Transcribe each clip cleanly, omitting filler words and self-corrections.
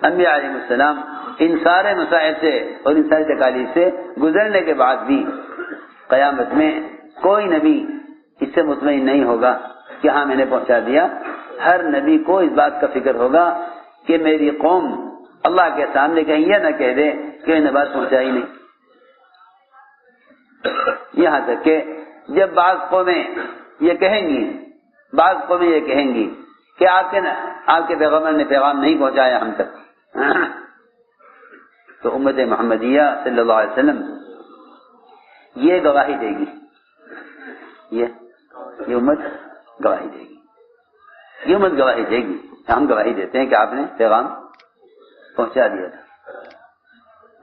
انبیاء علیہ السلام ان سارے مسائل سے اور ان ساری تکالیف سے گزرنے کے بعد بھی قیامت میں کوئی نبی اس سے مطمئن نہیں ہوگا کہ ہاں میں نے پہنچا دیا. ہر نبی کو اس بات کا فکر ہوگا کہ میری قوم اللہ کے سامنے کہیں یہ نہ کہہ دے کہ انہیں بات پہنچائی نہیں. یہاں تک کہ جب بعض قومیں یہ کہیں گی کہ آپ کے پیغمبر نے پیغام نہیں پہنچایا ہم تک، تو امت محمدیہ صلی اللہ علیہ وسلم یہ گواہی دے گی، یہ امت گواہی دے گی، یہ امت گواہی دے گی. ہم گواہی دیتے ہیں کہ آپ نے پیغام پہنچا دیا تھا.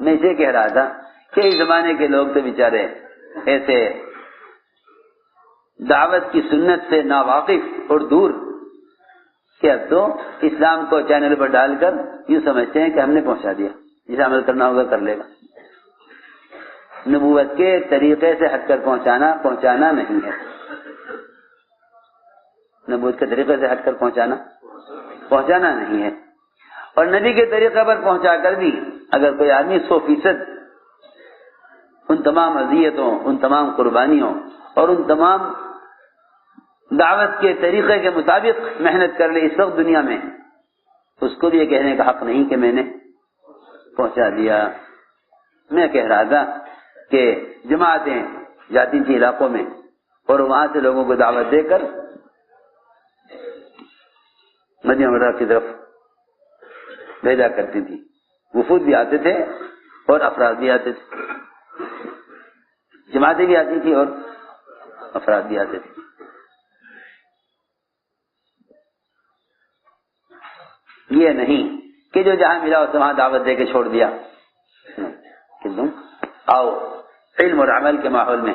میں اسے کہہ رہا تھا کہ اس زمانے کے لوگ تو بیچارے ایسے دعوت کی سنت سے ناواقف اور دور کہ اب تو اسلام کو چینل پر ڈال کر یوں سمجھتے ہیں کہ ہم نے پہنچا دیا، جسے عمل کرنا ہوگا کر لے گا. نبوت کے طریقے سے ہٹ کر پہنچانا نہیں ہے. نبوت کے طریقے سے ہٹ کر پہنچانا نہیں ہے. اور نبی کے طریقے پر پہنچا کر بھی اگر کوئی آدمی 100% ان تمام اذیتوں، ان تمام قربانیوں اور ان تمام دعوت کے طریقے کے مطابق محنت کر لے اس وقت دنیا میں، اس کو بھی یہ کہنے کا حق نہیں کہ میں نے پہنچا دیا. میں کہہ رہا تھا کہ جماعتیں جاتی تھی علاقوں میں اور وہاں سے لوگوں کو دعوت دے کر مدینہ منورہ کی طرف بھیجا کرتی تھی. وفود بھی آتے تھے اور افراد بھی آتے تھے، جماعتیں بھی آتی تھی اور افراد بھی آتے تھے. یہ نہیں کہ جو جہاں ملا اسے وہاں دعوت دے کے چھوڑ دیا. کہ تم آؤ علم اور عمل کے ماحول میں،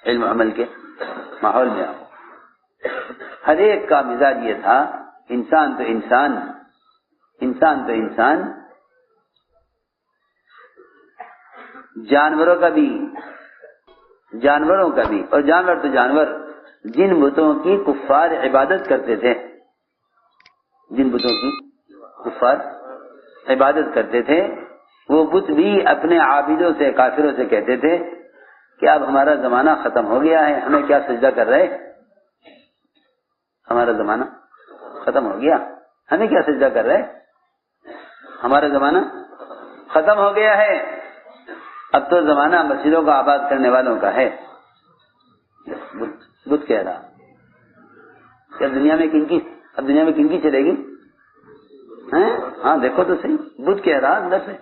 علم و عمل کے ماحول میں آؤ. ہر ایک کا مزاج یہ تھا، انسان تو انسان جانوروں کا بھی اور جانور تو جانور جن بتوں کی کفار عبادت کرتے تھے، وہ بت بھی اپنے عابدوں سے، کافروں سے کہتے تھے کہ اب ہمارا زمانہ ختم ہو گیا ہے، ہمیں کیا سجدہ کر رہے؟ ہمارا زمانہ ختم ہو گیا، ہمیں کیا سجدہ کر رہے؟ ہمارا زمانہ ختم ہو گیا ہے، اب تو زمانہ مسجدوں کا آباد کرنے والوں کا ہے. بت کہہ رہا کہ اب دنیا میں کن کی چلے گی؟ ہاں دیکھو تو صحیح، بت کہہ رہا اندر سے.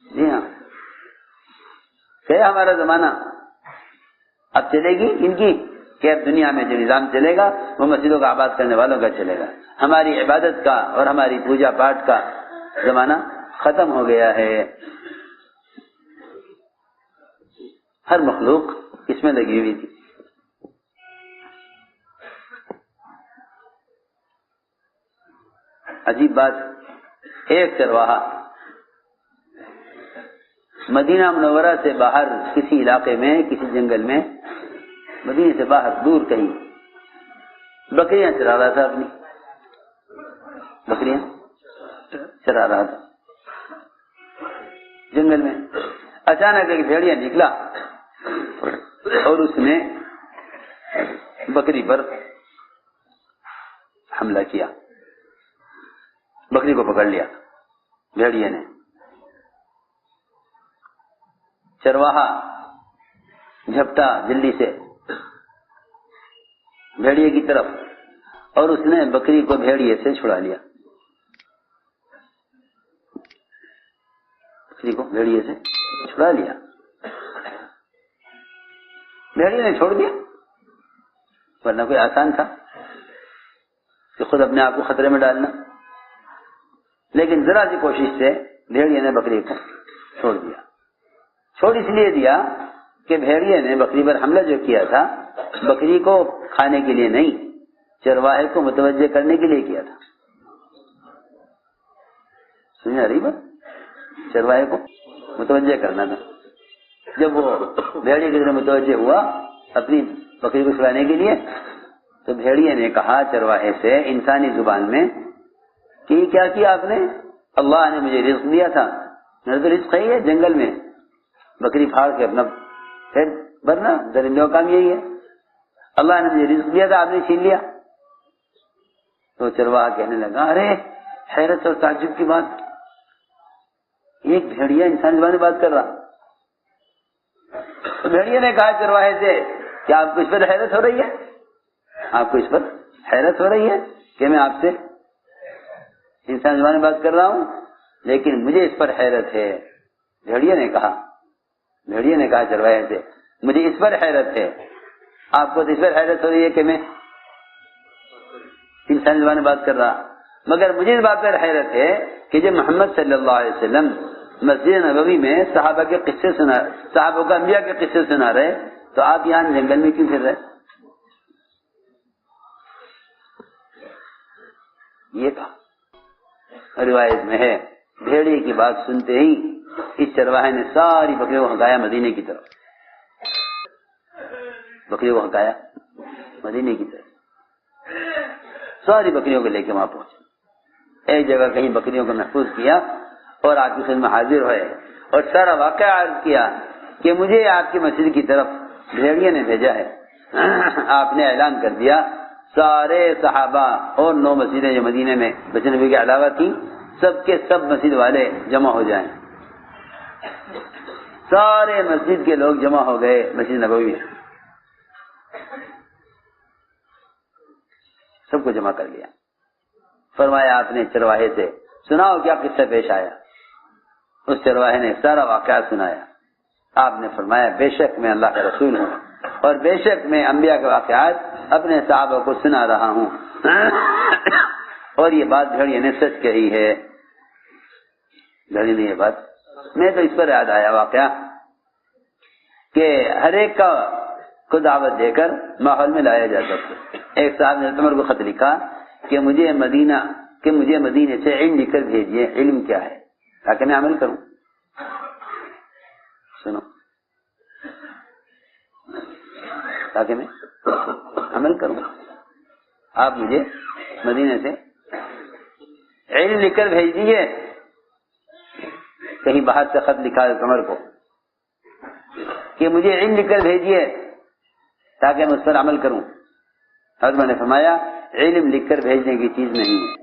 جی ہاں، کہ ہمارا زمانہ اب چلے گی ان کی، کہ اب دنیا میں جو نظام چلے گا وہ مسجدوں کا آباد کرنے والوں کا چلے گا. ہماری عبادت کا اور ہماری پوجا پاٹ کا زمانہ ختم ہو گیا ہے. ہر مخلوق اس میں لگی ہوئی تھی. عجیب بات، ایک چرواہا مدینہ منورہ سے باہر کسی علاقے میں، کسی جنگل میں، مدینے سے باہر دور کہیں بکریاں چرا رہا تھا، اپنی بکریاں چرا رہا تھا جنگل میں. اچانک ایک بھیڑیا نکلا اور اس نے بکری پر حملہ کیا، بکری کو پکڑ لیا بھیڑیے نے. چرواہا جھپٹا جلدی سے بھیڑیے کی طرف اور اس نے بکری کو بھیڑیے سے چھڑا لیا. بکری کو بھیڑیے سے چھڑا لیا. بھیڑیے نے چھوڑ دیا، ورنہ کوئی آسان تھا کہ خود اپنے آپ کو خطرے میں ڈالنا، لیکن ذرا سی کوشش سے بھیڑیے نے بکری کو چھوڑ دیا. چھوڑ اس لیے دیا کہ بھیڑیے نے بکری پر حملہ جو کیا تھا بکری کو کھانے کے لیے نہیں، چرواہے کو متوجہ کرنے کے لیے کیا تھا. سمجھ آ رہی بات؟ چرواہے کو متوجہ کرنا تھا. جب وہ بھیڑیے کی طرف متوجہ ہوا اپنی بکری کو چھڑانے کے لیے، تو بھیڑیے نے کہا چرواہے سے انسانی زبان میں کہ یہ کیا کیا آپ نے؟ اللہ نے مجھے رزق دیا تھا، میرا تو رزق ہے جنگل میں بکری پھاڑ کے اپنا پیٹ بھرنا، درندوں کا کام یہی ہے، اللہ نے مجھے رزق دیا تھا، آپ نے چھین لیا۔ تو چرواہا کہنے لگا ارے حیرت اور تعجب کی بات، ایک بھیڑیا انسانی زبان میں بات کر رہا۔ تو بھیڑیا نے کہا چرواہے سے کیا آپ کو اس پر حیرت ہو رہی ہے؟ آپ کو اس پر حیرت ہو رہی ہے کہ میں آپ سے انسان زبان میں بات کر رہا ہوں؟ لیکن مجھے اس پر حیرت ہے۔ بھیڑیا نے کہا چرواہے سے مجھے اس پر حیرت ہے، آپ کو اس پر حیرت ہو رہی ہے کہ میں انسان زبان میں بات کر رہا، مگر مجھے اس بات پر حیرت ہے کہ جب محمد صلی اللہ علیہ وسلم مسجد نبوی میں صحابہ کے قصے صحابہ کا انبیاء کے قصے سنا رہے، تو آپ یہاں جنگل میں کیوں پھر رہے؟ یہ کہا روایت میں ہے، بھیڑیے کی بات سنتے ہی اس چرواہے نے ساری بکریوں کو ہکایا مدینے کی طرف، بکریوں کو ہکایا مدینے کی طرف، ساری بکریوں کو لے کے وہاں پہنچے، ایک جگہ کہیں بکریوں کو محفوظ کیا اور آپ کی خدمت میں حاضر ہوئے اور سارا واقعہ عرض کیا کہ مجھے آپ کی مسجد کی طرف بھیڑیے نے بھیجا ہے۔ آپ نے اعلان کر دیا سارے صحابہ اور 9 مسجدیں جو مدینے میں مسجد نبی کے علاوہ تھیں، سب کے سب مسجد والے جمع ہو جائیں۔ سارے مسجد کے لوگ جمع ہو گئے مسجد نبوی میں، سب کو جمع کر لیا۔ فرمایا آپ نے چرواہے سے سناؤ کیا قصہ پیش آیا؟ اس چرواہے نے سارا واقعہ سنایا۔ آپ نے فرمایا بے شک میں اللہ کا رسول ہوں اور بے شک میں انبیاء کے واقعات اپنے صحابہ کو سنا رہا ہوں، اور یہ بات بھیڑیے نے سچ کہی ہے۔ بھیڑیے نے یہ بات، میں تو اس پر یاد آیا واقعہ کہ ہر ایک کو دعوت دے کر ماحول میں لایا جا سکتا۔ ایک صاحب نے عمر کو خط لکھا کہ مجھے مدینے سے علم لکھ کر بھیجیے، علم کیا ہے تاکہ میں عمل کروں۔ سنو، تاکہ میں عمل کروں، آپ مجھے مدینے سے علم لکھ کر بھیج دیجیے۔ کہیں باہر سے خط لکھا عمر کو کہ مجھے علم لکھ کر بھیجیے تاکہ میں اس پر عمل کروں۔ حضرت میں نے فرمایا علم لکھ کر بھیجنے کی چیز نہیں ہے۔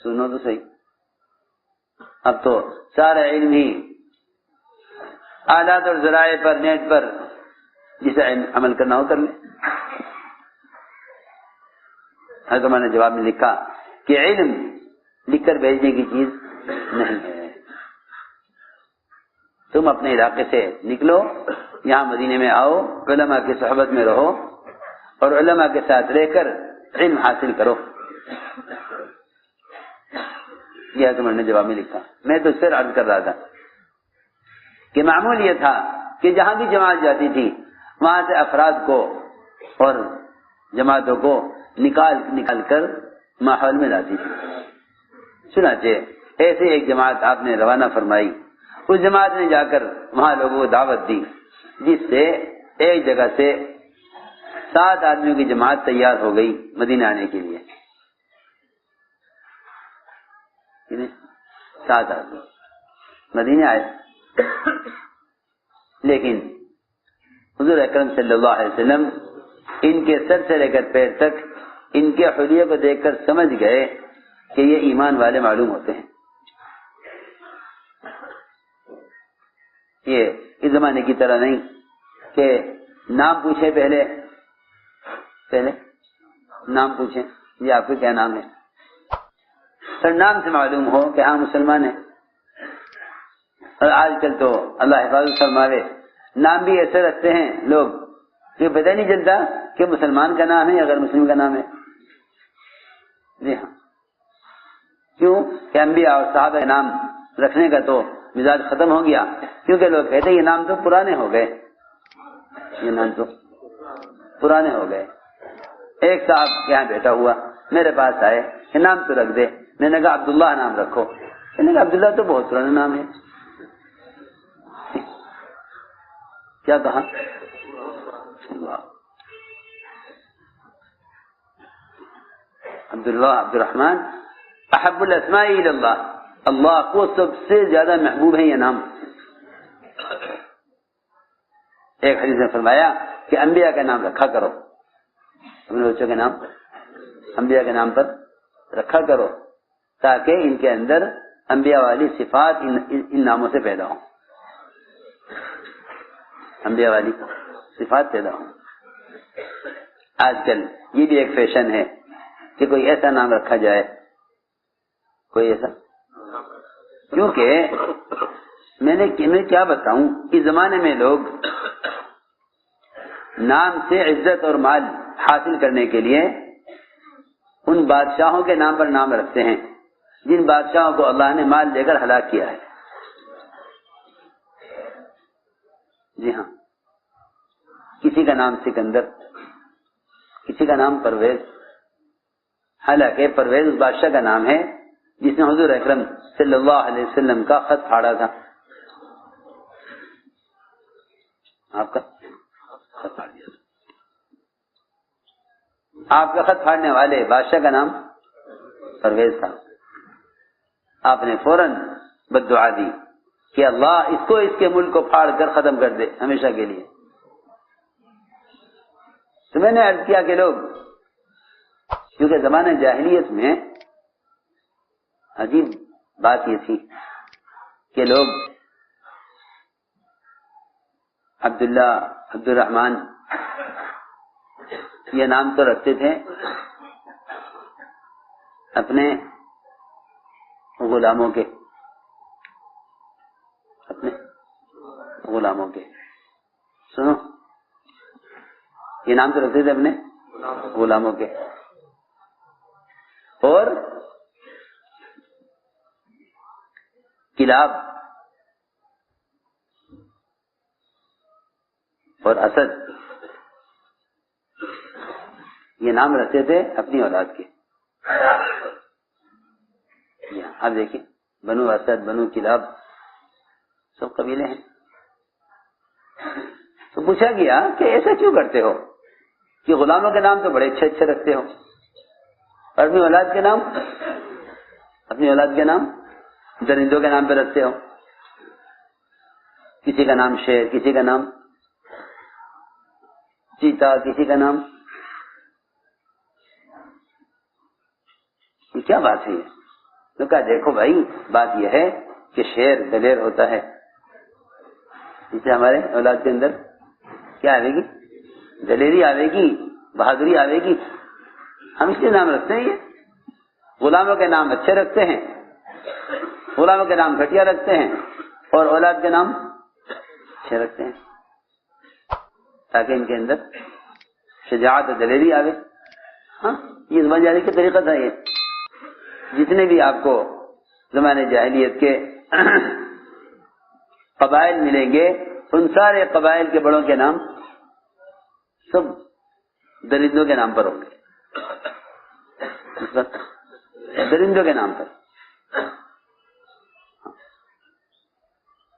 سنو تو صحیح، اب تو سارا علم ہی آلات اور ذرائع پر، نیٹ پر جسے عمل کرنا ہو کر لیں۔ حضرت میں نے جواب میں لکھا کہ علم لکھ کر بھیجنے کی چیز نہیں ہے، تم اپنے علاقے سے نکلو، یہاں مدینے میں آؤ، علماء کی صحبت میں رہو اور علماء کے ساتھ رہ کر علم حاصل کرو۔ یہ تم نے جواب میں لکھا۔ میں تو اس سے عرض کر رہا تھا کہ معمول یہ تھا کہ جہاں بھی جماعت جاتی تھی وہاں سے افراد کو اور جماعتوں کو نکال کر ماحول میں لاتی تھی۔ چنانچہ ایسے ایک جماعت آپ نے روانہ فرمائی، اس جماعت نے جا کر وہاں لوگوں کو دعوت دی، جس سے ایک جگہ سے 7 آدمیوں کی جماعت تیار ہو گئی مدینہ آنے کے لیے۔ 7 آدمی مدینہ آئے، لیکن حضور اکرم صلی اللہ علیہ وسلم ان کے سر سے لے کر پیر تک ان کے حلیے کو دیکھ کر سمجھ گئے کہ یہ ایمان والے معلوم ہوتے ہیں۔ یہ اس زمانے کی طرح نہیں کہ نام پوچھے پہلے نام پوچھیں جی آپ کو کیا نام ہے، سر نام سے معلوم ہو کہ ہاں مسلمان ہیں۔ اور آج کل تو اللہ حفاظت فرماوے نام بھی ایسے رکھتے ہیں لوگ کہ پتہ نہیں چلتا کہ مسلمان کا نام ہے یا غیر مسلم کا نام ہے۔ جی ہاں، کیوں کہ انبیاء اور صحابہ نام رکھنے کا تو مزاج ختم ہو گیا، کیونکہ لوگ کہتے ہیں یہ نام تو پرانے ہو گئے، یہ نام تو پرانے ہو گئے۔ ایک صاحب یہاں بیٹھا ہوا میرے پاس آئے کہ نام تو رکھ دے، میں نے کہا عبداللہ نام رکھو، میں نے کہا عبداللہ تو بہت پرانا نام ہے۔ کیا کہا؟ عبداللہ عبد الرحمن احب الاسماء الی اللہ، اللہ کو سب سے زیادہ محبوب ہے یہ نام۔ ایک حدیث میں فرمایا کہ انبیاء کا نام رکھا کرو، اپنے بچوں کے نام انبیاء کے نام پر رکھا کرو تاکہ ان کے اندر انبیاء والی صفات ان ناموں سے پیدا ہوں، انبیاء والی صفات پیدا ہوں۔ آج کل یہ بھی ایک فیشن ہے کہ کوئی ایسا نام رکھا جائے، کوئی ایسا، کیونکہ میں کیا بتاؤں، اس زمانے میں لوگ نام سے عزت اور مال حاصل کرنے کے لیے ان بادشاہوں کے نام پر نام رکھتے ہیں جن بادشاہوں کو اللہ نے مال دے کر ہلاک کیا ہے۔ جی ہاں، کسی کا نام سکندر، کسی کا نام پرویز، حالانکہ پرویز اس بادشاہ کا نام ہے جس نے حضور اکرم صلی اللہ علیہ وسلم کا خط پھاڑا تھا۔ آپ کا خط پھاڑ دیا تھا، آپ کا خط پھاڑنے والے بادشاہ کا نام پرویز تھا۔ آپ نے فوراً بد دعا دی کہ اللہ اس کو اس کے ملک کو پھاڑ کر ختم کر دے ہمیشہ کے لیے۔ تو میں نے عرض کیا کہ لوگ، کیونکہ زمانہ جاہلیت میں عجیب بات یہ تھی کہ لوگ عبداللہ عبد الرحمن یہ نام تو رکھتے تھے اپنے غلاموں کے، اپنے غلاموں کے، سنو، یہ نام تو رکھتے تھے اپنے غلاموں کے، اور کلاب اور اسد یہ نام رکھتے تھے اپنی اولاد کے۔ آپ دیکھیں، بنو اسد، بنو کلاب سب قبیلے ہیں۔ تو پوچھا گیا کہ ایسا کیوں کرتے ہو کہ غلاموں کے نام تو بڑے اچھے اچھے رکھتے ہو اور اپنی اولاد کے نام، اپنی اولاد کے نام درندوں کے نام پہ رکھتے ہو، کسی کا نام شیر، کسی کا نام چیتا، کسی کا نام، یہ کیا بات ہے؟ یہ تو کہا دیکھو بھائی، بات یہ ہے کہ شیر دلیر ہوتا ہے، اس سے ہمارے اولاد کے اندر کیا آئے گی؟ دلیری آئے گی، بہادری آئے گی، ہم اس لیے نام رکھتے ہیں۔ یہ غلاموں کے نام اچھے رکھتے ہیں، غلاموں کے نام گھٹیا رکھتے ہیں، اور اولاد کے نام اچھے رکھتے ہیں تاکہ ان کے اندر شجاعت اور دلیری آئے۔ ہاں، یہ زبان جاری کا طریقہ تھا۔ یہ جتنے بھی آپ کو زمانے جاہلیت کے قبائل ملیں گے، ان سارے قبائل کے بڑوں کے نام سب درندوں کے نام پر ہوں گے، درندوں کے نام پر،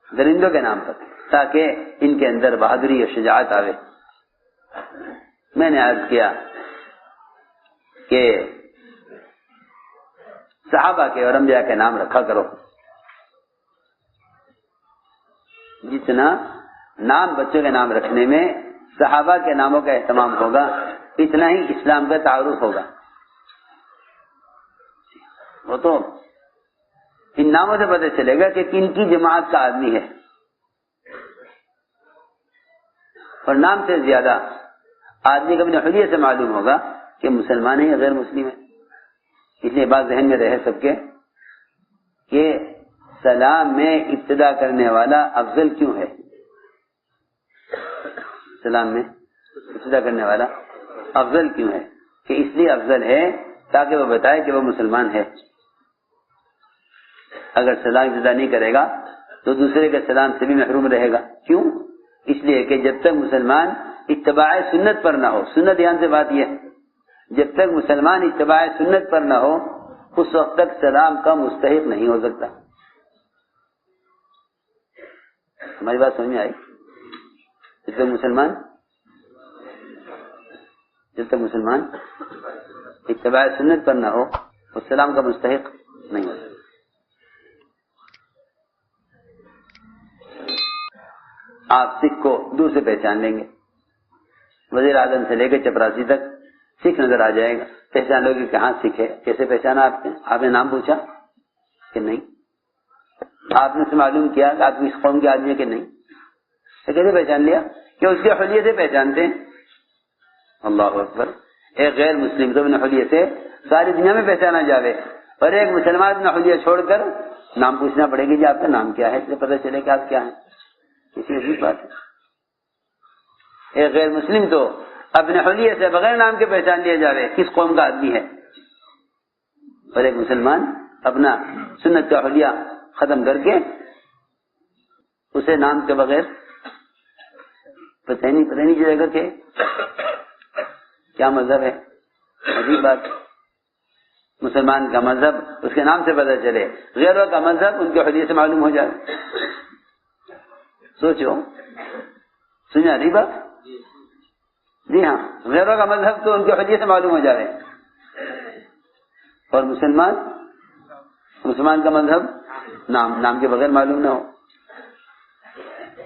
درندوں کے نام پر، تاکہ ان کے اندر بہادری اور شجاعت آوے۔ میں نے عرض کیا کہ صحابہ کے اور انبیاء کے نام رکھا کرو، جتنا نام بچوں کے نام رکھنے میں صحابہ کے ناموں کا اہتمام ہوگا اتنا ہی اسلام کا تعارف ہوگا۔ وہ تو ان ناموں سے پتہ چلے گا کہ کن کی جماعت کا آدمی ہے، اور نام سے زیادہ آدمی کو اپنے حلیے سے معلوم ہوگا کہ مسلمان ہے یا غیر مسلم ہے۔ اس لیے بات ذہن میں رہے سب کے کہ سلام میں ابتدا کرنے والا افضل کیوں ہے؟ سلام میں ابتدا کرنے والا افضل کیوں ہے؟ کہ اس لیے افضل ہے تاکہ وہ بتائے کہ وہ مسلمان ہے۔ اگر سلام ابتدا نہیں کرے گا تو دوسرے کے سلام سے بھی محروم رہے گا۔ کیوں؟ اس لیے کہ جب تک مسلمان اتباع سنت پر نہ ہو، سنت دھیان سے بات یہ، جب تک مسلمان اتباع سنت پر نہ ہو اس وقت تک سلام کا مستحق نہیں ہو سکتا۔ ہماری بات سمجھ میں آئی؟ جب تک مسلمان اتباع سنت پر نہ ہو وہ سلام کا مستحق نہیں ہوتا. آپ سکھ کو دور سے پہچان لیں گے, وزیر اعظم سے لے کے چپراسی تک سکھ نظر آ جائے گا, پہچان لوگے کہ ہاں سکھ ہے. کیسے پہچانا آپ نے؟ آپ نے نام پوچھا کہ نہیں؟ آپ نے سے معلوم کیا کہ آپ اس قوم کے آدمی ہے کہ نہیں؟ کیسے پہچان لیا؟ کہ اس کے حلیے سے پہچانتے ہیں. اللہ اکبر. ایک غیر مسلم تو اپنے حلیے سے ساری دنیا میں پہچانا جاوے, اور ایک مسلمان اپنا حلیہ چھوڑ کر نام پوچھنا پڑے گی جی آپ کا نام کیا ہے, اس سے پتہ چلے کہ آپ کیا ہیں. کسی عجیب بات ہے. ایک غیر مسلم تو اپنے حلیے سے بغیر نام کے پہچان لیا جاوے کس قوم کا آدمی ہے, اور ایک مسلمان اپنا سنت کا حلیہ ختم کر کے اسے نام کے بغیر پتہ نہیں چلے گا کہ کیا مذہب ہے. عجیب بات. مسلمان کا مذہب اس کے نام سے پتہ چلے, غیروں کا مذہب ان کے حلیے سے معلوم ہو جائے. سوچو, سنیا رہی بات؟ جی ہاں, غیروں کا مذہب تو ان کے حلیے سے معلوم ہو جائے, اور مسلمان کا مذہب نام کے بغیر معلوم نہ ہو.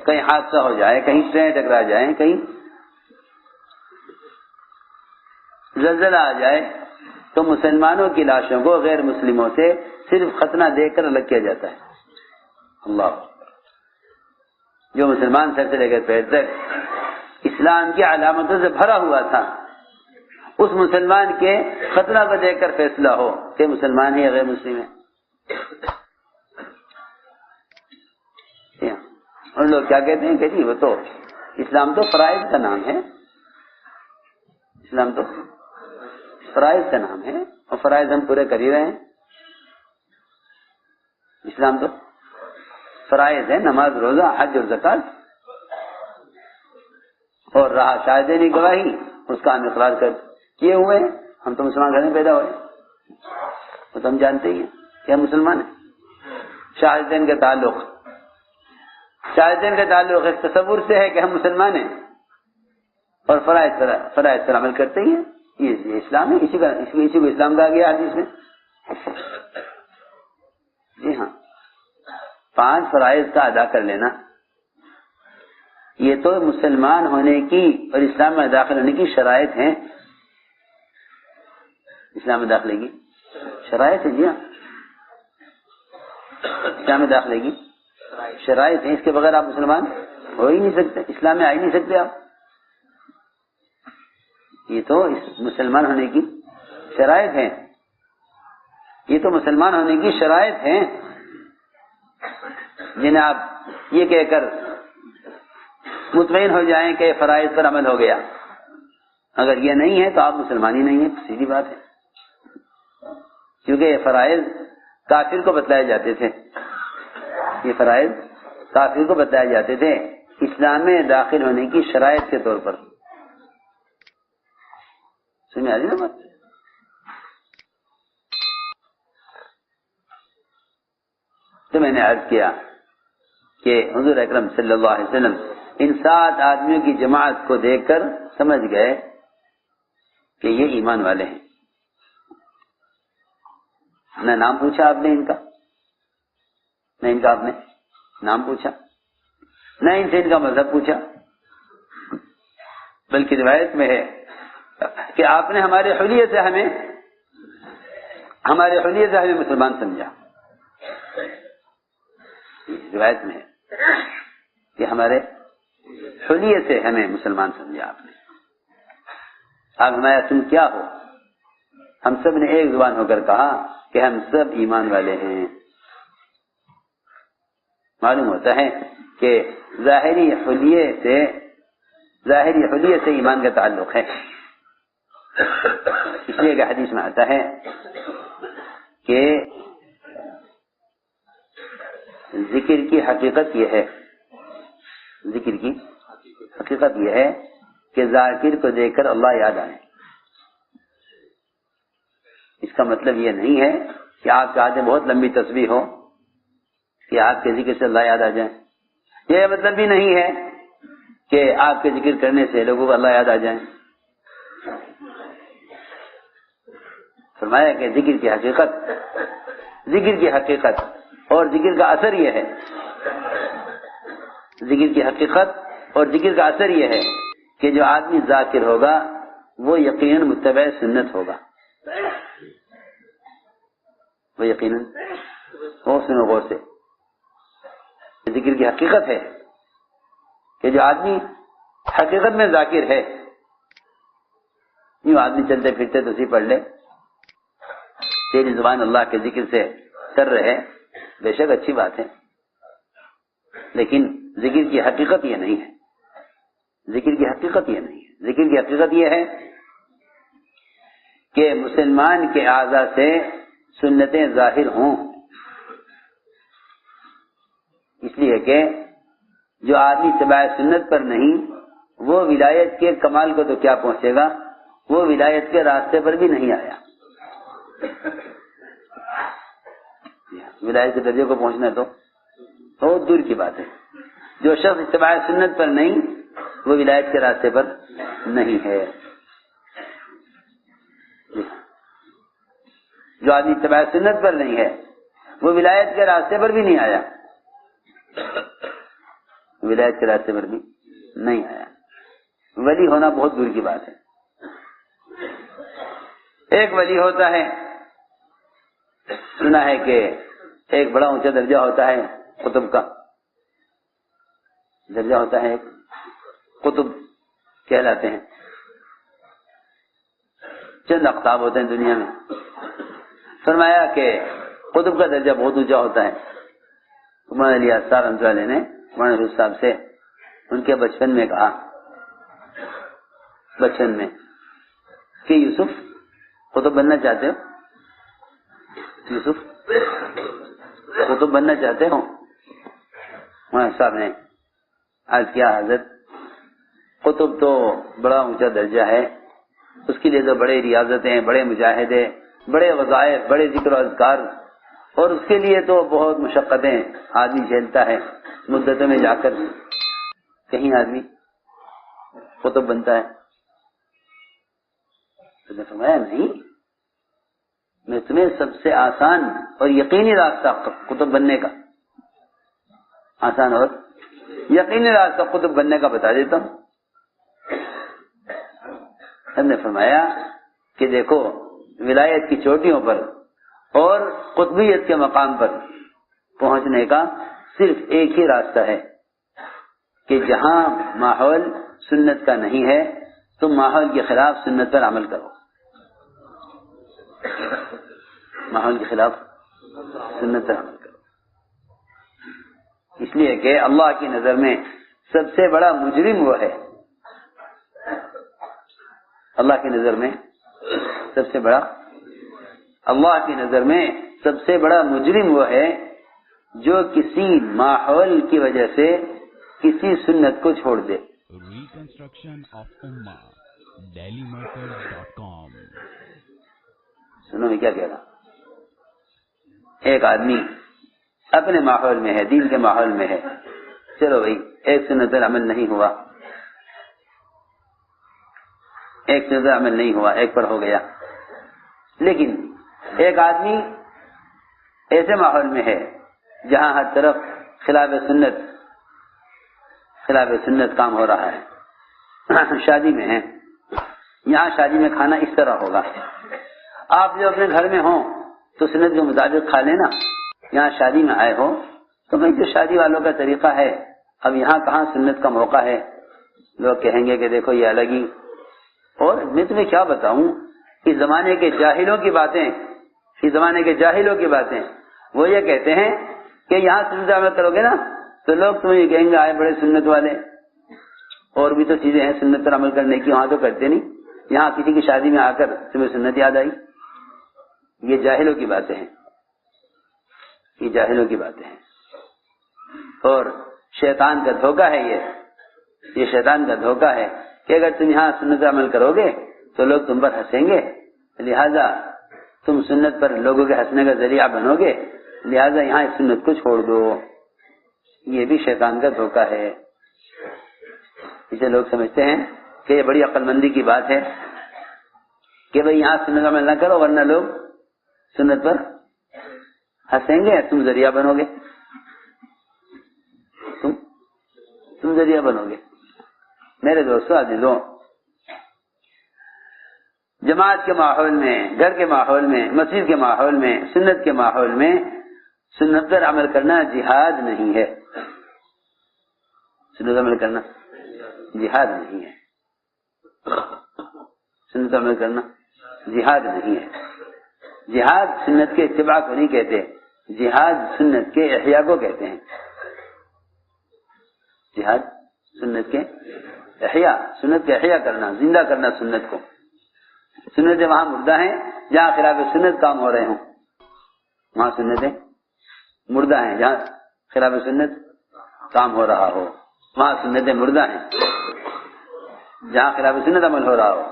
کہیں حادثہ ہو جائے, کہیں ٹرین ٹکرا جائیں, کہیں زلزلہ آ جائے تو مسلمانوں کی لاشوں کو غیر مسلموں سے صرف ختنہ دے کر الگ کیا جاتا ہے. اللہ. جو مسلمان سر سے لے کر پیر تک اسلام کی علامتوں سے بھرا ہوا تھا, اس مسلمان کے ختنہ کو دیکھ کر فیصلہ ہو کہ مسلمان ہے یا غیر مسلم ہے. اور لوگ کیا کہتے ہیں کہ جی وہ تو اسلام تو فرائض کا نام ہے, اسلام تو فرائض کا نام ہے, اور فرائض ہم پورے کر ہی رہے ہیں. اسلام تو فرائض ہے, نماز, روزہ, حج اور زکات, اور رہا شاہدین گواہی اس کا ہم اقرار کر کیے ہوئے ہیں. ہم تو مسلمان گھر میں پیدا ہوئے, وہ تو ہم جانتے ہی ہیں کہ ہم مسلمان ہیں. شاہدین کا تعلق اس تصور سے ہے کہ ہم مسلمان ہیں, اور فرائض پر عمل کرتے ہی ہیں. یہ اسلام ہے, اسی کو اسلام کہا گیا حدیث میں. جی ہاں, 5 فرائض کا ادا کر لینا یہ تو مسلمان ہونے کی اور اسلام میں داخل ہونے کی شرائط ہیں. اسلام میں داخلے کی شرائط ہے. جی ہاں, اسلام میں داخلے کی شرائط ہیں. اس کے بغیر آپ مسلمان ہو ہی نہیں سکتے, اسلام میں آ ہی نہیں سکتے آپ. یہ تو مسلمان ہونے کی شرائط ہیں, یہ تو مسلمان ہونے کی شرائط ہیں جنہیں آپ یہ کہہ کر مطمئن ہو جائیں کہ فرائض پر عمل ہو گیا. اگر یہ نہیں ہے تو آپ مسلمان ہی نہیں ہیں, سیدھی بات ہے. کیونکہ یہ فرائض کافر کو بتلائے جاتے تھے, یہ فرائض کافر کو بتلائے جاتے تھے اسلام میں داخل ہونے کی شرائط کے طور پر. سمجھ آ رہی نا بات؟ تو میں نے عرض کیا کہ حضور اکرم صلی اللہ علیہ وسلم ان 7 آدمیوں کی جماعت کو دیکھ کر سمجھ گئے کہ یہ ایمان والے ہیں. نہ نام پوچھا آپ نے ان کا, نہ ان کا آپ نے نام پوچھا, نہ ان سے ان کا مذہب پوچھا, بلکہ روایت میں ہے کہ آپ نے ہمارے حلیے سے ہمیں مسلمان سمجھا. روایت میں ہے کہ ہمارے حلیے سے ہمیں مسلمان سمجھا آپ نے. آپ ہمارا تم کیا ہو؟ ہم سب نے ایک زبان ہو کر کہا کہ ہم سب ایمان والے ہیں. معلوم ہوتا ہے کہ ظاہری حلیے سے ایمان کا تعلق ہے. اس لیے کہ حدیث میں آتا ہے کہ ذکر کی حقیقت یہ ہے کہ ذاکر کو دیکھ کر اللہ یاد آئے. اس کا مطلب یہ نہیں ہے کہ آپ چاہتے بہت لمبی تسبیح ہو کہ آپ کے ذکر سے اللہ یاد آ جائے. یہ مطلب بھی نہیں ہے کہ آپ کے ذکر کرنے سے لوگوں کو اللہ یاد آ جائے. فرمایا کہ ذکر کی حقیقت اور ذکر کا اثر یہ ہے، ذکر کی حقیقت اور ذکر کا اثر یہ ہے کہ جو آدمی ذاکر ہوگا وہ یقیناً متبع سنت ہوگا، وہ یقیناً سنو غور سے، ذکر کی حقیقت ہے کہ جو آدمی حقیقت میں ذاکر ہے، یوں آدمی چلتے پھرتے تصویر پڑھ لے، تیری زبان اللہ کے ذکر سے تر رہے، بے شک اچھی بات ہے، لیکن ذکر کی حقیقت یہ نہیں ہے، ذکر کی حقیقت یہ نہیں ہے، ذکر کی حقیقت یہ ہے کہ مسلمان کے اعضاء سے سنتیں ظاہر ہوں، اس لیے کہ جو آدمی اتباع سنت پر نہیں وہ ولایت کے کمال کو تو کیا پہنچے گا، وہ ولایت کے راستے پر بھی نہیں آیا، ولایت کے درجے کو پہنچنا تو بہت دور کی بات ہے، جو شخص اتباع سنت پر نہیں وہ ولایت کے راستے پر نہیں ہے، جو آدمی اتباع سنت پر نہیں ہے وہ ولایت کے راستے پر بھی نہیں آیا، ولایت کے راستے پر بھی نہیں آیا، ولی ہونا بہت دور کی بات ہے۔ ایک ولی ہوتا ہے، سنا ہے کہ ایک بڑا اونچا درجہ ہوتا ہے قطب کا، درجہ ہوتا ہے، قطب کہلاتے ہیں، چند اقطاب ہوتے ہیں دنیا میں، فرمایا کہ قطب کا درجہ بہت اونچا ہوتا ہے۔ مولانا علی اثار رحمۃ اللہ علیہ نے مولانا حضور صاحب سے ان کے بچپن میں کہا، بچپن میں کہ یوسف قطب بننا چاہتے ہو، یوسف قطب بننا چاہتے ہو؟ مولانا صاحب نے عرض کیا حضرت قطب تو بڑا اونچا درجہ ہے، اس کے لیے تو بڑے ریاضتیں، بڑے مجاہدے، بڑے وظائف، بڑے ذکر و اذکار، اور اس کے لیے تو بہت مشقتیں آدمی جھیلتا ہے، مدتوں میں جا کر کہیں آدمی قطب بنتا ہے۔ تو نے فرمایا نہیں، میں تمہیں سب سے آسان اور یقینی راستہ قطب بننے کا، آسان اور یقینی راستہ قطب بننے کا بتا دیتا ہوں۔ ہم نے فرمایا کہ دیکھو ولایت کی چوٹیوں پر اور قطبیت کے مقام پر پہنچنے کا صرف ایک ہی راستہ ہے کہ جہاں ماحول سنت کا نہیں ہے تم ماحول کے خلاف سنت پر عمل کرو، ماحول کے خلاف سنت پر عمل کرو، اس لیے کہ اللہ کی نظر میں سب سے بڑا مجرم وہ ہے، اللہ کی نظر میں سب سے بڑا، اللہ کی نظر میں سب سے بڑا مجرم وہ ہے جو کسی ماحول کی وجہ سے کسی سنت کو چھوڑ دے۔ ریکنسٹرکشن آف امہ dailymarkers.com۔ سنو میں کیا کہہ رہا، ایک آدمی اپنے ماحول میں ہے، دین کے ماحول میں ہے، چلو بھائی ایک سنت پر عمل نہیں ہوا، ایک سنت پر عمل نہیں ہوا، ایک پر ہو گیا، لیکن ایک آدمی ایسے ماحول میں ہے جہاں ہر طرف خلاف سنت کام ہو رہا ہے، شادی میں ہے، یہاں شادی میں کھانا اس طرح ہوگا، آپ جو اپنے گھر میں ہوں تو سنت کے مطابق کھا لینا، یہاں شادی میں آئے ہو تو بھائی جو شادی والوں کا طریقہ ہے، اب یہاں کہاں سنت کا موقع ہے، لوگ کہیں گے کہ دیکھو یہ الگ ہی، اور میں تمہیں کیا بتاؤں، اس زمانے کے جاہلوں کی باتیں، اس زمانے کے جاہلوں کی باتیں، وہ یہ کہتے ہیں کہ یہاں سنت عمل کرو گے نا تو لوگ تمہیں یہ کہیں گے آئے بڑے سنت والے، اور بھی تو چیزیں ہیں سنت پر عمل کرنے کی، وہاں تو کرتے نہیں، یہاں کسی کی شادی میں آ کر تمہیں سنت یاد آئی، یہ جاہلوں کی باتیں ہیں، یہ جاہلوں کی باتیں ہیں، اور شیطان کا دھوکہ ہے، یہ شیطان کا دھوکہ ہے کہ اگر تم یہاں سنت پر عمل کرو گے تو لوگ تم پر ہنسیں گے، لہذا تم سنت پر لوگوں کے ہنسنے کا ذریعہ بنو گے، لہذا یہاں اس سنت کو چھوڑ دو، یہ بھی شیطان کا دھوکہ ہے۔ اسے لوگ سمجھتے ہیں کہ یہ بڑی عقل مندی کی بات ہے کہ بھئی یہاں سنت عمل نہ کرو ورنہ لوگ سنت پر ہنسیں گے، تم ذریعہ بنو گے، تم ذریعہ بنو گے۔ میرے دوستو عزیزوں، جماعت کے ماحول میں، گھر کے ماحول میں، مسجد کے ماحول میں، سنت کے ماحول میں سنت پر عمل کرنا جہاد نہیں ہے۔ سنت عمل کرنا جہاد نہیں ہے۔ سنت عمل کرنا جہاد نہیں ہے۔ جہاد سنت کے اتباع کو نہیں کہتے، جہاد سنت کے احیاء کو کہتے ہیں۔ جہاد سنت کے احیاء، سنت کے احیاء کرنا، زندہ کرنا سنت کو۔ سنتیں وہاں مردہ ہیں جہاں خلاف سنت کام ہو رہے ہوں، وہاں سنتیں مردہ ہیں۔ جہاں خلاف سنت کام ہو رہا ہو وہاں سنتیں مردہ ہیں۔ جہاں خلاف سنت عمل ہو رہا ہو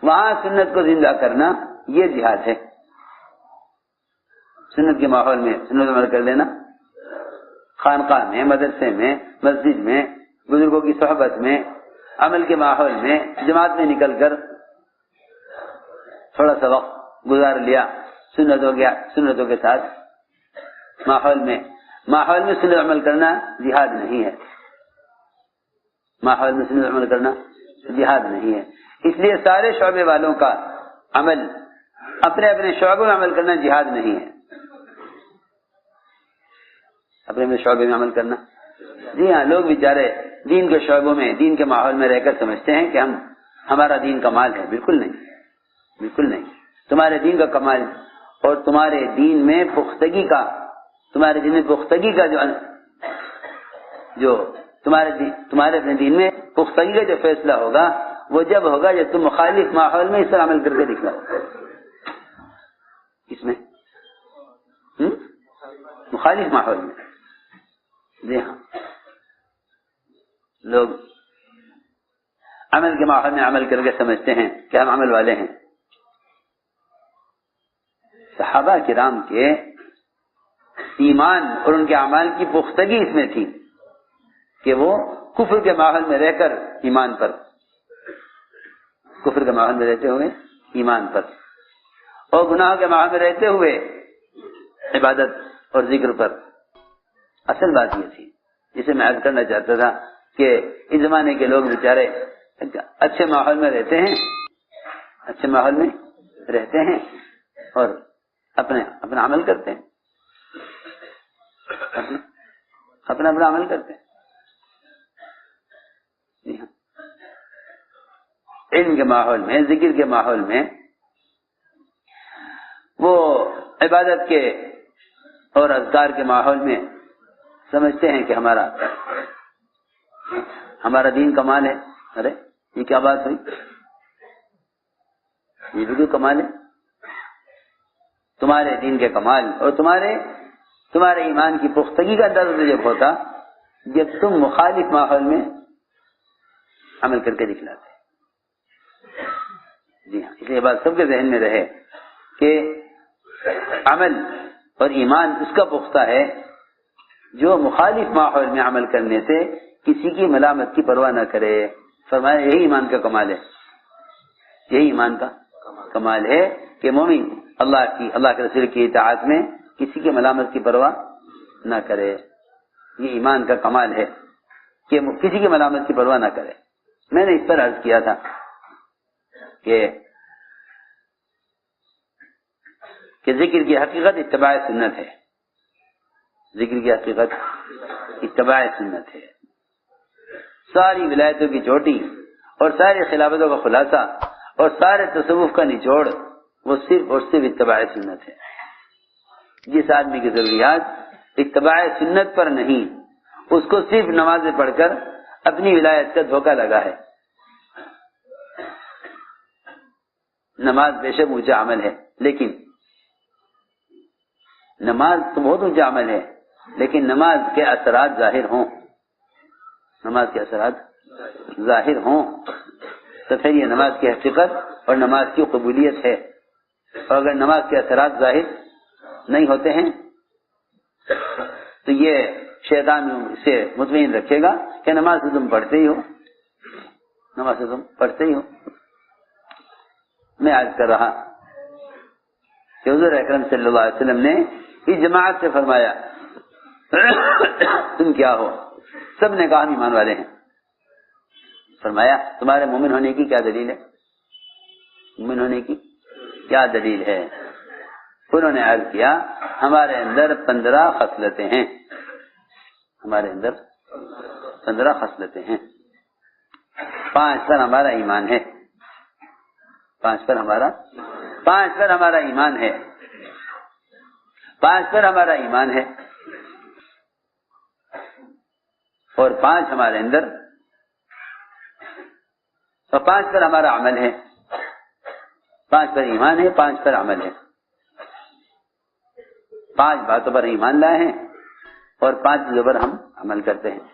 وہاں سنت کو زندہ کرنا، یہ جہاد ہے۔ سنت کے ماحول میں سنت عمل کر لینا، خانقاہ میں، مدرسے میں، مسجد میں، بزرگوں کی صحبت میں، عمل کے ماحول میں، جماعت میں نکل کر تھوڑا سا وقت گزار لیا سنتوں کے ساتھ، ماحول میں سنت عمل کرنا جہاد نہیں ہے۔ ماحول میں سنت عمل کرنا جہاد نہیں ہے۔ اس لیے سارے شعبے والوں کا عمل، اپنے اپنے شعبوں میں عمل کرنا جہاد نہیں ہے۔ اپنے اپنے شعبے میں عمل کرنا، جی ہاں، لوگ بیچارے دین کے شعبوں میں، دین کے ماحول میں رہ کر سمجھتے ہیں کہ ہمارا دین کمال ہے۔ بالکل نہیں، بالکل نہیں۔ تمہارے دین کا کمال اور تمہارے دین میں پختگی کا جو تمہارے اپنے دین میں پختگی کا جو فیصلہ ہوگا وہ جب ہوگا جب تم مخالف ماحول میں اس پر عمل کر کے دکھلاؤ۔ اس میں مخالف ماحول میں، جی ہاں، لوگ عمل کے ماحول میں عمل کر کے سمجھتے ہیں کہ ہم عمل والے ہیں۔ صحابہ کرام کے ایمان اور ان کے اعمال کی پختگی اس میں تھی کہ وہ کفر کے ماحول میں رہ کر ایمان پر، کفر کے ماحول میں رہتے ہوئے ایمان پر، اور گناہ کے ماحول میں رہتے ہوئے عبادت اور ذکر پر۔ اصل بات یہ تھی جسے میں عرض کرنا چاہتا تھا کہ اس زمانے کے لوگ بیچارے اچھے ماحول میں رہتے ہیں، اچھے ماحول میں رہتے ہیں اور اپنا عمل کرتے ہیں، اپنا عمل کرتے ہیں۔ جی ہاں، علم کے ماحول میں، ذکر کے ماحول میں وہ عبادت کے اور اذکار کے ماحول میں سمجھتے ہیں کہ ہمارا دین کمال ہے۔ ارے یہ کیا بات ہوئی؟ یہ بھی کمال ہے۔ تمہارے دین کے کمال اور تمہارے ایمان کی پختگی کا اندازہ جب ہوتا جب تم مخالف ماحول میں عمل کر کے دکھلاتے۔ جی ہاں، اس لیے بات سب کے ذہن میں رہے کہ عمل اور ایمان اس کا پختہ ہے جو مخالف ماحول میں عمل کرنے سے کسی کی ملامت کی پرواہ نہ کرے۔ فرمایا یہی ایمان کا کمال ہے، یہی ایمان کا کمال ہے کہ مومن اللہ کے رسول کی اطاعت میں کسی کی ملامت کی پرواہ نہ کرے۔ یہ ایمان کا کمال ہے کہ کسی کی ملامت کی پرواہ نہ کرے۔ میں نے اس پر عرض کیا تھا کہ ذکر کی حقیقت اتباع سنت ہے، ذکر کی حقیقت اتباع سنت ہے۔ ساری ولایتوں کی چوٹی اور ساری خلافتوں کا خلاصہ اور سارے تصوف کا نچوڑ وہ صرف اور صرف اتباع سنت ہے۔ جس آدمی کی ضروریات اتباع سنت پر نہیں، اس کو صرف نمازیں پڑھ کر اپنی ولایت کا دھوکہ لگا ہے۔ نماز بے شک اونچا عمل ہے، لیکن نماز تو بہت اونچا عمل ہے، لیکن نماز کے اثرات ظاہر ہوں، نماز کے اثرات ظاہر ہوں تو پھر یہ نماز کی حقیقت اور نماز کی قبولیت ہے۔ اور اگر نماز کے اثرات ظاہر نہیں ہوتے ہیں تو یہ شیطان سے مطمئن رکھے گا کہ نماز تو تم پڑھتے ہی ہو، نماز تو تم پڑھتے ہی ہو۔ میں عرض کر رہا کہ حضور اکرم صلی اللہ علیہ وسلم نے اس جماعت سے فرمایا تم کیا ہو؟ سب نے کہا ہم ایمان والے ہیں. فرمایا تمہارے مومن ہونے کی کیا دلیل ہے؟ مومن ہونے کی کیا دلیل ہے؟ انہوں نے عرض کیا ہمارے اندر 15 خصلتیں ہیں. ہمارے اندر 15 خصلتیں ہیں. 5 پر ہمارا ایمان ہے. 5 پر ہمارا ایمان ہے. 5 پر ہمارا ایمان ہے اور 5 ہمارے اندر اور 5 پر ہمارا عمل ہے. 5 پر ایمان ہے, 5 پر عمل ہے. 5 باتوں پر ایمان لائے ہیں اور 5 چیزوں پر ہم عمل کرتے ہیں.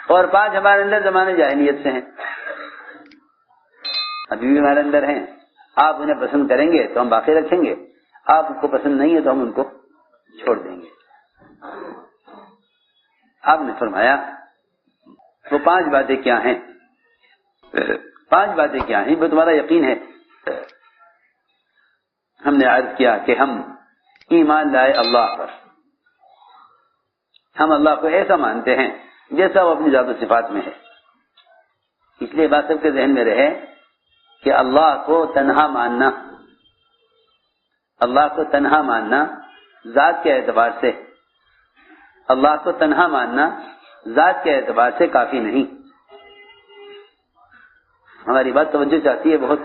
اور 5 ہمارے اندر زمانے جاہلیت سے ہیں, ابھی بھی ہمارے اندر ہیں. آپ انہیں پسند کریں گے تو ہم باقی رکھیں گے, آپ کو پسند نہیں ہے تو ہم ان کو چھوڑ دیں گے. آپ نے فرمایا وہ 5 باتیں کیا ہیں؟ 5 باتیں کیا ہیں وہ تمہارا یقین ہے؟ ہم نے عرض کیا کہ ہم ایمان لائے اللہ پر. ہم اللہ کو ایسا مانتے ہیں جیسا وہ اپنی ذات و صفات میں ہے. اس لیے بات سب کے ذہن میں رہے کہ اللہ کو تنہا ماننا, اللہ کو تنہا ماننا ذات کے اعتبار سے, اللہ کو تنہا ماننا ذات کے اعتبار سے کافی نہیں. ہماری بات توجہ چاہتی ہے بہت.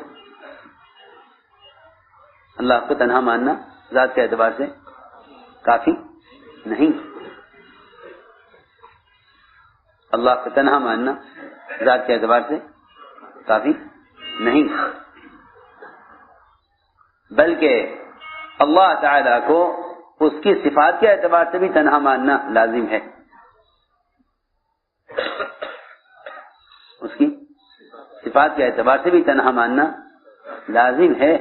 اللہ کو تنہا ماننا ذات کے اعتبار سے کافی نہیں. اللہ کو تنہا ماننا ذات کے اعتبار سے کافی نہیں, بلکہ اللہ تعالی کو اس کی صفات کے اعتبار سے بھی تنہا ماننا لازم ہے. اس کی صفات کے اعتبار سے بھی تنہا ماننا لازم ہے.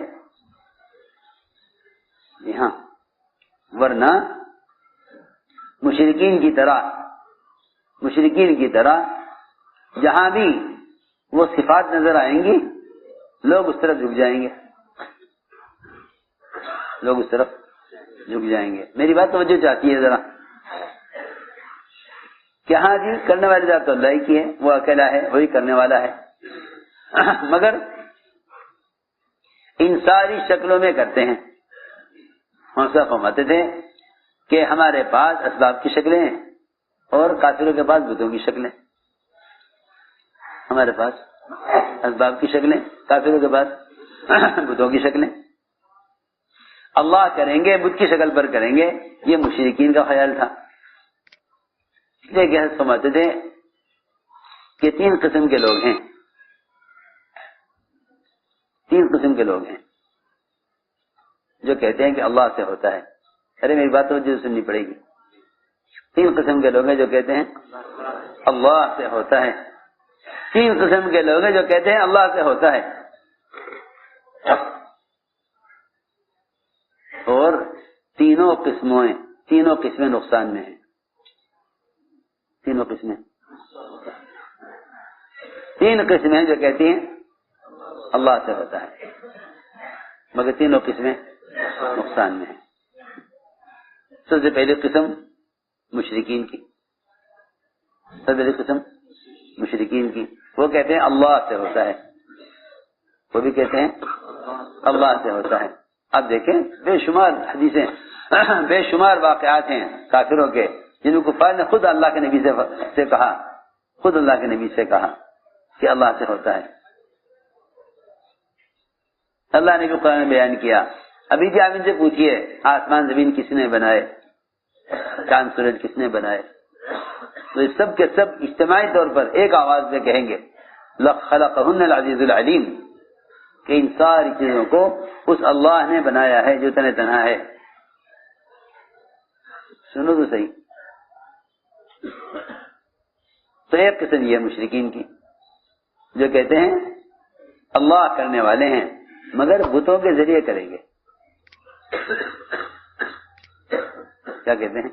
جی ہاں, ورنہ مشرکین کی طرح جہاں بھی وہ صفات نظر آئیں گی لوگ اس طرف جھک جائیں گے, لوگ اس طرف جھک جائیں گے. میری بات توجہ چاہتی ہے ذرا کہ ہاں جی کرنے والی ذات تو اللہ کی ہے, وہ اکیلا ہے, وہی کرنے والا ہے, مگر ان ساری شکلوں میں کرتے ہیں. ہم سب فرماتے تھے کہ ہمارے پاس اسباب کی شکلیں ہیں اور کافروں کے پاس بتوں کی شکلیں. ہمارے پاس اسباب کی شکلیں, کافروں کے پاس بتوں کی شکلیں. اللہ کریں گے بت کی شکل پر کریں گے, یہ مشرکین کا خیال تھا. اس لیے کہ فرماتے تھے کہ 3 قسم کے لوگ ہیں, 3 قسم کے لوگ ہیں جو کہتے ہیں کہ اللہ سے ہوتا ہے. ارے میری بات توجہ سننی پڑے گی. 3 قسم کے لوگ ہیں جو کہتے ہیں اللہ سے ہوتا ہے. 3 قسم کے لوگ ہیں جو کہتے ہیں اللہ سے ہوتا ہے. اور تینوں قسمیں نقصان میں ہیں. تینوں قسمیں 3 قسمیں جو کہتی ہیں اللہ سے ہوتا ہے, مگر تینوں قسمیں نقصان میں ہیں. سب سے پہلی قسم مشرکین کی, وہ کہتے ہیں اللہ سے ہوتا ہے, وہ بھی کہتے ہیں اللہ سے ہوتا ہے. اب دیکھیں بے شمار حدیثیں, بے شمار واقعات ہیں کافروں کے جن کو کفار نے خود اللہ کے نبی سے کہا, خود اللہ کے نبی سے کہا کہ اللہ سے ہوتا ہے. اللہ نے بھی قرآن میں بیان کیا. ابھی بھی آپ ان سے پوچھئے آسمان زمین کس نے بنائے, چاند سورج کس نے بنائے, تو یہ سب کے سب اجتماعی طور پر ایک آواز میں کہیں گے لَخَلَقَهُنَّ الْعَزِيزُ الْعَلِيمُ, کہ ان ساری چیزوں کو اس اللہ نے بنایا ہے جو تنہا ہے. سنو تو صحیح. تو ایک قسم یہ مشرکین کی جو کہتے ہیں اللہ کرنے والے ہیں مگر بتوں کے ذریعے کریں گے. کیا کہتے ہیں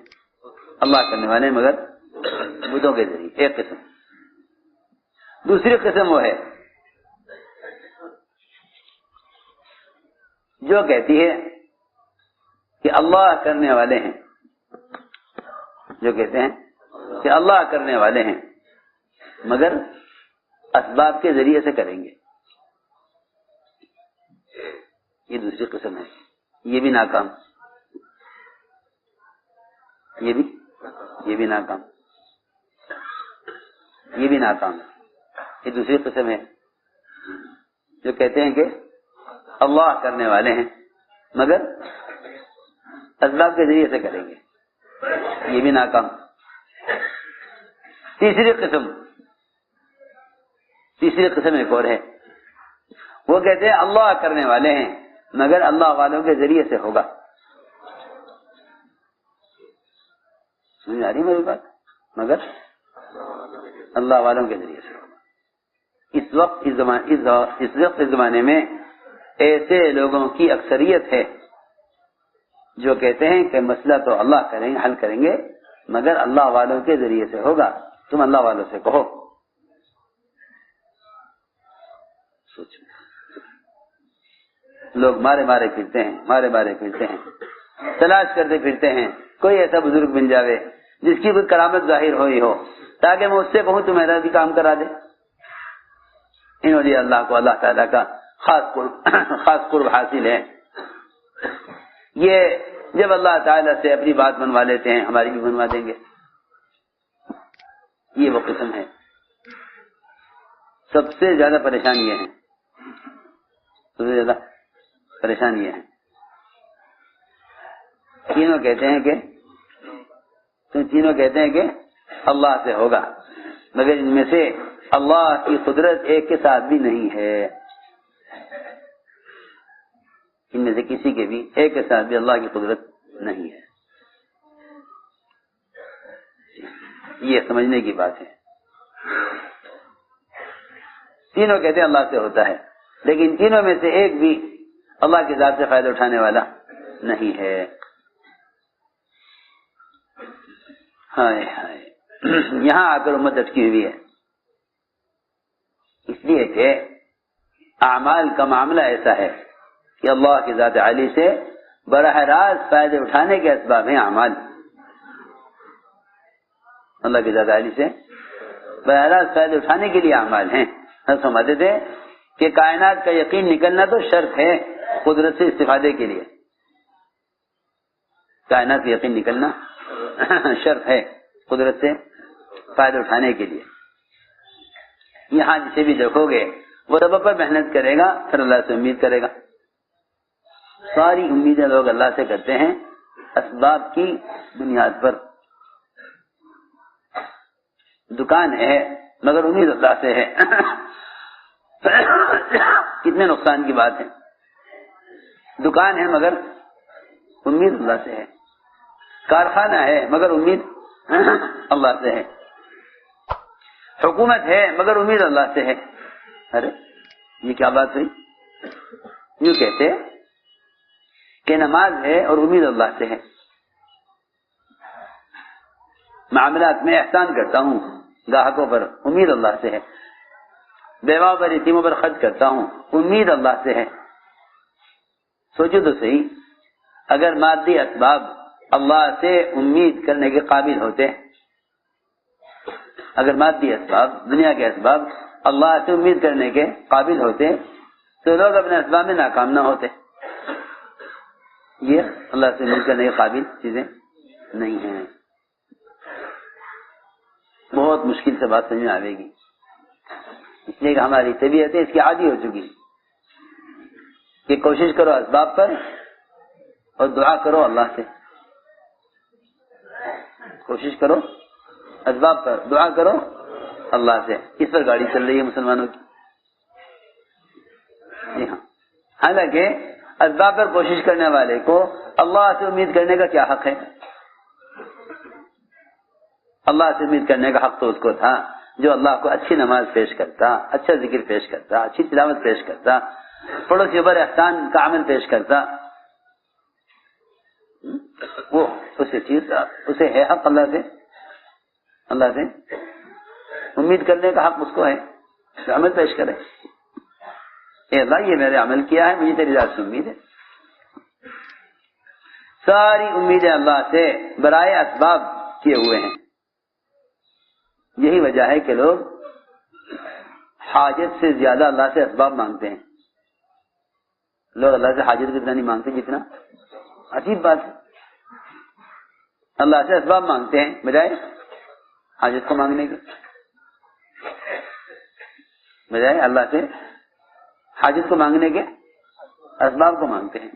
اللہ کرنے والے مگر بتوں کے ذریعے, ایک قسم. دوسری قسم وہ ہے جو کہتی ہے کہ اللہ کرنے والے ہیں، جو کہتے ہیں کہ اللہ کرنے والے ہیں مگر اسباب کے ذریعے سے کریں گے، یہ دوسری قسم ہے، یہ بھی ناکام، یہ بھی ناکام، یہ بھی ناکام، یہ دوسری قسم ہے جو کہتے ہیں کہ اللہ کرنے والے ہیں مگر اسباب کے ذریعے سے کریں گے، یہ بھی ناکام۔ تیسری قسم ایک اور ہے، وہ کہتے ہیں اللہ کرنے والے ہیں مگر اللہ والوں کے ذریعے سے ہوگا۔ سمجھ آ رہی میری بات؟ مگر اللہ والوں کے ذریعے سے ہوگا۔ اس زمانے میں ایسے لوگوں کی اکثریت ہے جو کہتے ہیں کہ مسئلہ تو اللہ کریں گے، حل کریں گے مگر اللہ والوں کے ذریعے سے ہوگا، تم اللہ والوں سے کہو۔ سوچو، لوگ مارے پھرتے ہیں، تلاش کرتے پھرتے ہیں کوئی ایسا بزرگ بن جاوے جس کی کوئی کرامت ظاہر ہوئی ہو تاکہ میں اس سے کہوں تو میرا بھی کام کرا دے۔ انہوں نے اللہ کو اللہ تعالیٰ کا خاص قرب حاصل ہے، یہ جب اللہ تعالیٰ سے اپنی بات منوا لیتے ہیں ہماری بھی منوا دیں گے، یہ وہ قسم ہے۔ سب سے زیادہ پریشان یہ ہے، تینوں کہتے ہیں کہ اللہ سے ہوگا مگر ان میں سے اللہ کی قدرت ایک کے ساتھ بھی نہیں ہے، ان میں سے کسی کے بھی ایک کے ساتھ بھی اللہ کی قدرت نہیں ہے۔ یہ سمجھنے کی بات ہے۔ تینوں کہتے ہیں اللہ سے ہوتا ہے لیکن تینوں میں سے ایک بھی اللہ کی ذات سے فائدہ اٹھانے والا نہیں ہے۔ ہائے یہاں آ کر امت اٹکی ہوئی ہے، اس لیے کہ اعمال کا معاملہ ایسا ہے کہ اللہ کی ذات عالی سے براہ راست فائدے اٹھانے کے اسباب ہیں اعمال۔ اللہ کی ذات عالی سے براہ راست فائدے اٹھانے کے لیے اعمال ہیں۔ ہم سمجھتے تھے کہ کائنات کا یقین نکلنا تو شرط ہے قدرت سے استفادے کے لیے، کائنات کا یقین نکلنا شرط ہے قدرت سے فائدہ اٹھانے کے لیے۔ یہاں جسے بھی دیکھو گے وہ سبب پر محنت کرے گا پھر اللہ سے امید کرے گا۔ ساری امیدیں لوگ اللہ سے کرتے ہیں اسباب کی بنیاد پر۔ دکان ہے مگر امید اللہ سے ہے، کتنے نقصان کی بات ہے۔ دکان ہے مگر امید اللہ سے ہے، کارخانہ ہے مگر امید اللہ سے ہے، حکومت ہے مگر امید اللہ سے ہے۔ ارے یہ کیا بات ہوئی؟ یوں کہتے کہ نماز ہے اور امید اللہ سے ہے، معاملات میں احسان کرتا ہوں گاہکوں پر امید اللہ سے ہے، بیواؤں پر یتیموں پر خرچ کرتا ہوں امید اللہ سے ہے۔ سوچو تو صحیح، اگر مادی اسباب اللہ سے امید کرنے کے قابل ہوتے، اگر مادی اسباب دنیا کے اسباب اللہ سے امید کرنے کے قابل ہوتے تو لوگ اپنے اسباب میں ناکام نہ ہوتے۔ یہ اللہ سے امید کرنے کے قابل چیزیں نہیں ہیں۔ بہت مشکل سے بات سمجھ میں آئے گی، اس لیے کہ ہماری طبیعت اس کی عادی ہو چکی کہ کوشش کرو اسباب پر اور دعا کرو اللہ سے، کوشش کرو اسباب پر دعا کرو اللہ سے۔ اس پر گاڑی چل رہی ہے مسلمانوں کی۔ جی ہاں، حالانکہ اسباب پر کوشش کرنے والے کو اللہ سے امید کرنے کا کیا حق ہے؟ اللہ سے امید کرنے کا حق تو اس کو تھا جو اللہ کو اچھی نماز پیش کرتا، اچھا ذکر پیش کرتا، اچھی تلاوت پیش کرتا، پڑوسی پر احسان کا عمل پیش کرتا، وہ اسے ہے حق اللہ سے امید کرنے کا حق اس کو ہے، عمل پیش کرے۔ اے اللہ یہ میں نے عمل کیا ہے، مجھے تیری ذات سے امید ہے، ساری امیدیں اللہ سے برائے اسباب کیے ہوئے ہیں. یہی وجہ ہے کہ لوگ حاجت سے زیادہ اللہ سے اسباب مانگتے ہیں. لوگ اللہ سے حاجت کتنا نہیں مانگتے جتنا. عجیب بات ہے. اللہ سے اسباب مانگتے ہیں بجائے حاجت کو مانگنے کے، بجائے اللہ سے حاجت کو مانگنے کے اسباب کو مانگتے ہیں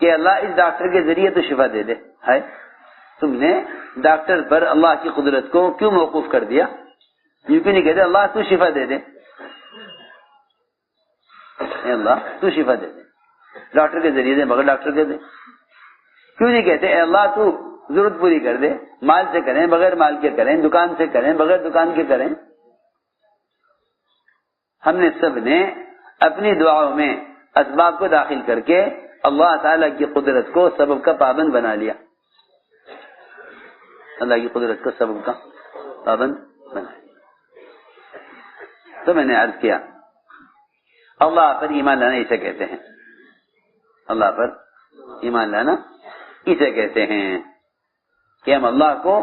کہ اللہ اس ڈاکٹر کے ذریعے تو شفا دے دے. ہے تم نے ڈاکٹر پر اللہ کی قدرت کو کیوں موقوف کر دیا؟ یوں کیوں نہیں کہتے اللہ تو شفا دے دے، اے اللہ تو شفا دے دے، ڈاکٹر کے ذریعے دے بغیر ڈاکٹر کے دے. کیوں نہیں کہتے اے اللہ تو ضرورت پوری کر دے، مال سے کریں بغیر مال کے کریں، دکان سے کریں بغیر دکان کے کریں. ہم نے سب نے اپنی دعاؤں میں اسباب کو داخل کر کے اللہ تعالیٰ کی قدرت کو سبب کا پابند بنا لیا. اللہ کی قدرت کو سبب کا پابند بنا لیا. تو میں نے عرض کیا اللہ پر ایمان لانا اسے کہتے ہیں. اللہ پر ایمان لانا اسے کہتے ہیں کہ ہم اللہ کو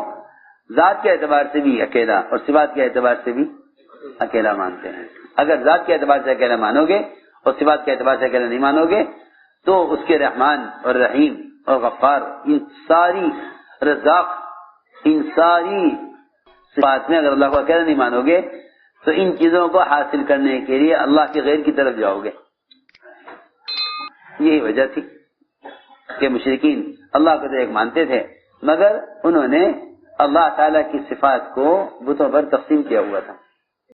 ذات کے اعتبار سے بھی اکیلا اور صفات کے اعتبار سے بھی اکیلا مانتے ہیں. اگر ذات کے اعتبار سے اکیلا مانو گے اور صفات کے اعتبار سے اکیلا نہیں مانو گے تو اس کے رحمان اور رحیم اور غفار، ان ساری رزاق، ان ساری صفات میں اگر اللہ کو اکیلا نہیں مانو گے تو ان چیزوں کو حاصل کرنے کے لیے اللہ کے غیر کی طرف جاؤ گے. یہی وجہ تھی کہ مشرکین اللہ کو تو ایک مانتے تھے مگر انہوں نے اللہ تعالیٰ کی صفات کو بتوں پر تقسیم کیا ہوا تھا.